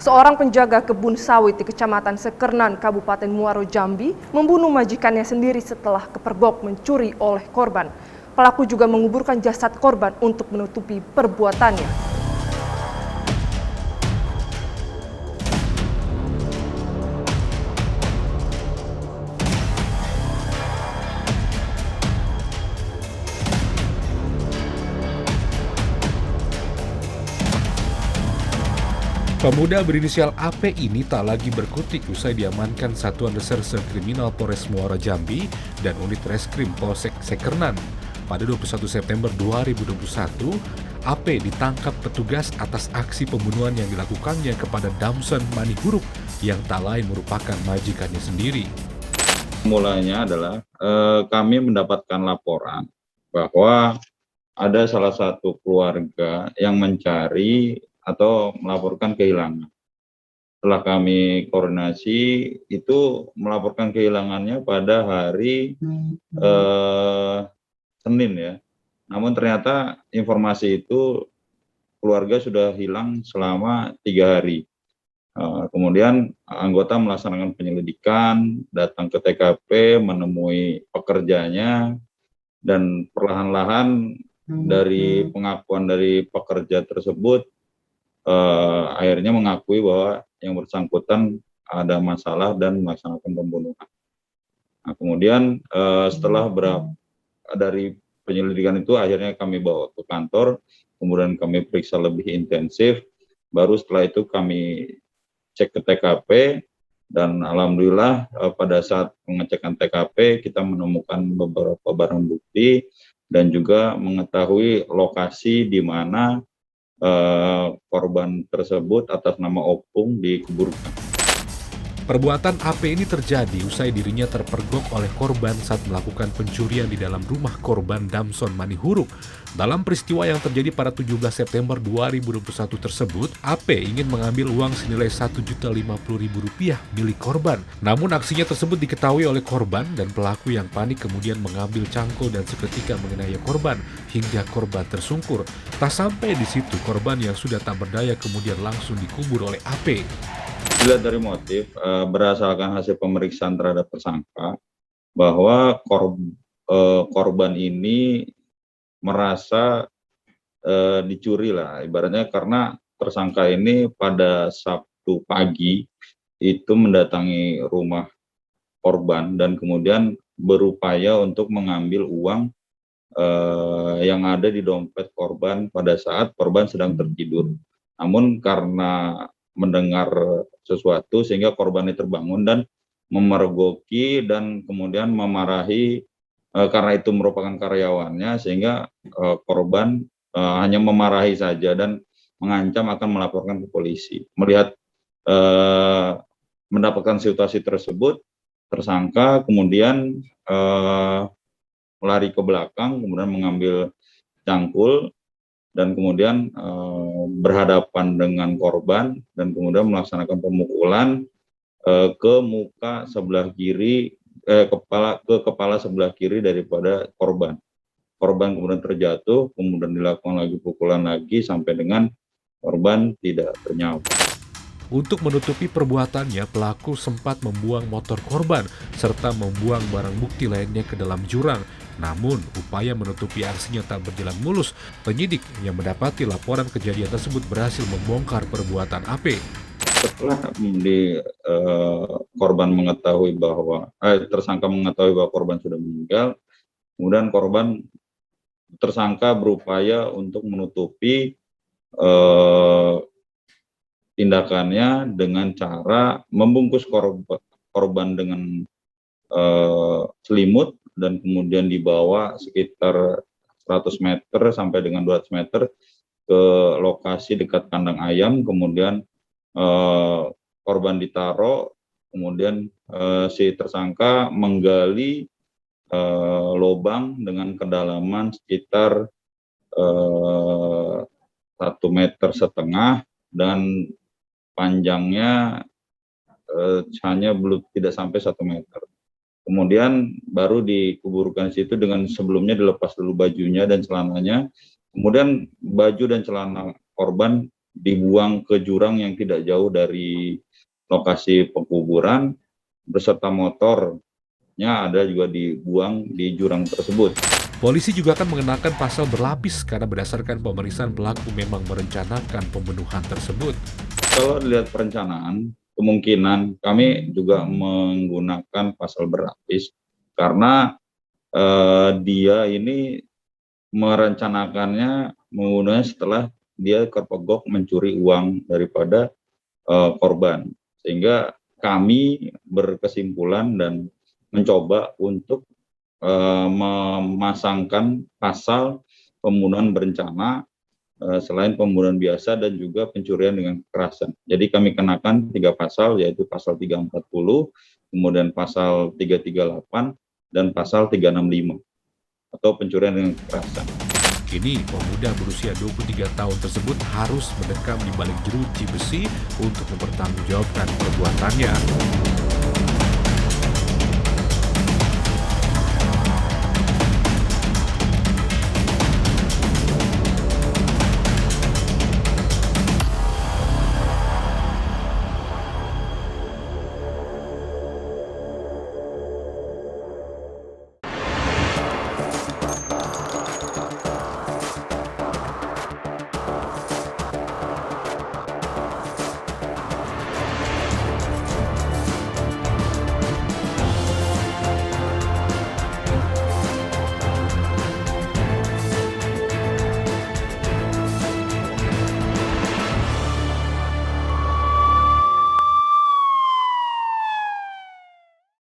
Seorang penjaga kebun sawit di Kecamatan Sekernan, Kabupaten Muaro Jambi, membunuh majikannya sendiri setelah kepergok mencuri oleh korban. Pelaku juga menguburkan jasad korban untuk menutupi perbuatannya. Pemuda berinisial AP ini tak lagi berkutik usai diamankan Satuan Reserse Kriminal Polres Muara Jambi dan unit Reskrim Polsek Sekernan. Pada 21 September 2021, AP ditangkap petugas atas aksi pembunuhan yang dilakukannya kepada Damson Manihuruk yang tak lain merupakan majikannya sendiri. Mulanya adalah kami mendapatkan laporan bahwa ada salah satu keluarga yang mencari atau melaporkan kehilangan. Setelah kami koordinasi, itu melaporkan kehilangannya pada hari Senin ya. Namun ternyata informasi itu keluarga sudah hilang selama 3 hari. Kemudian anggota melaksanakan penyelidikan, datang ke TKP, menemui pekerjanya, dan perlahan-lahan dari pengakuan dari pekerja tersebut, akhirnya mengakui bahwa yang bersangkutan ada masalah dan melaksanakan pembunuhan. Nah, kemudian setelah dari penyelidikan itu akhirnya kami bawa ke kantor, kemudian kami periksa lebih intensif, baru setelah itu kami cek ke TKP, dan alhamdulillah pada saat pengecekan TKP kita menemukan beberapa barang bukti dan juga mengetahui lokasi di mana korban tersebut atas nama Opung dikuburkan. Perbuatan AP ini terjadi usai dirinya terpergok oleh korban saat melakukan pencurian di dalam rumah korban Damson Manihuruk. Dalam peristiwa yang terjadi pada 17 September 2021 tersebut, AP ingin mengambil uang senilai Rp1.050.000 milik korban. Namun aksinya tersebut diketahui oleh korban dan pelaku yang panik kemudian mengambil cangkul dan seketika mengenai korban hingga korban tersungkur. Tak sampai di situ, korban yang sudah tak berdaya kemudian langsung dikubur oleh AP. Dilihat dari motif, berdasarkan hasil pemeriksaan terhadap tersangka, bahwa korban ini merasa dicuri lah, ibaratnya karena tersangka ini pada Sabtu pagi itu mendatangi rumah korban dan kemudian berupaya untuk mengambil uang yang ada di dompet korban pada saat korban sedang tertidur. Namun karena mendengar sesuatu sehingga korban ini terbangun dan memergoki dan kemudian memarahi karena itu merupakan karyawannya, sehingga korban hanya memarahi saja dan mengancam akan melaporkan ke polisi. Melihat mendapatkan situasi tersebut, tersangka kemudian lari ke belakang, kemudian mengambil cangkul dan kemudian berhadapan dengan korban dan kemudian melaksanakan pemukulan ke muka sebelah kiri, kepala sebelah kiri daripada korban. Korban kemudian terjatuh, kemudian dilakukan lagi pukulan lagi sampai dengan korban tidak bernyawa. Untuk menutupi perbuatannya, pelaku sempat membuang motor korban serta membuang barang bukti lainnya ke dalam jurang. Namun, upaya menutupi aksinya tak berjalan mulus. Penyidik yang mendapati laporan kejadian tersebut berhasil membongkar perbuatan AP. Setelah korban mengetahui bahwa tersangka mengetahui bahwa korban sudah meninggal, kemudian tersangka berupaya untuk menutupi tindakannya dengan cara membungkus korban dengan selimut dan kemudian dibawa sekitar 100 meter sampai dengan 200 meter ke lokasi dekat kandang ayam, kemudian korban ditaruh, kemudian si tersangka menggali lubang dengan kedalaman sekitar 1,5 meter dan panjangnya hanya tidak sampai 1 meter. Kemudian baru dikuburkan situ dengan sebelumnya dilepas dulu bajunya dan celananya. Kemudian baju dan celana korban dibuang ke jurang yang tidak jauh dari lokasi penguburan, beserta motornya ada juga dibuang di jurang tersebut. Polisi juga akan mengenakan pasal berlapis karena berdasarkan pemeriksaan pelaku memang merencanakan pembunuhan tersebut. Kalau dilihat perencanaan, kemungkinan kami juga menggunakan pasal berlapis karena dia ini merencanakannya menggunakannya setelah dia kepergok mencuri uang daripada korban. Sehingga kami berkesimpulan dan mencoba untuk memasangkan pasal pembunuhan berencana selain pembunuhan biasa dan juga pencurian dengan kekerasan. Jadi kami kenakan 3 pasal, yaitu pasal 340, kemudian pasal 338, dan pasal 365 atau pencurian dengan kekerasan. Kini, pemuda berusia 23 tahun tersebut harus mendekam di balik jeruji besi untuk mempertanggungjawabkan perbuatannya.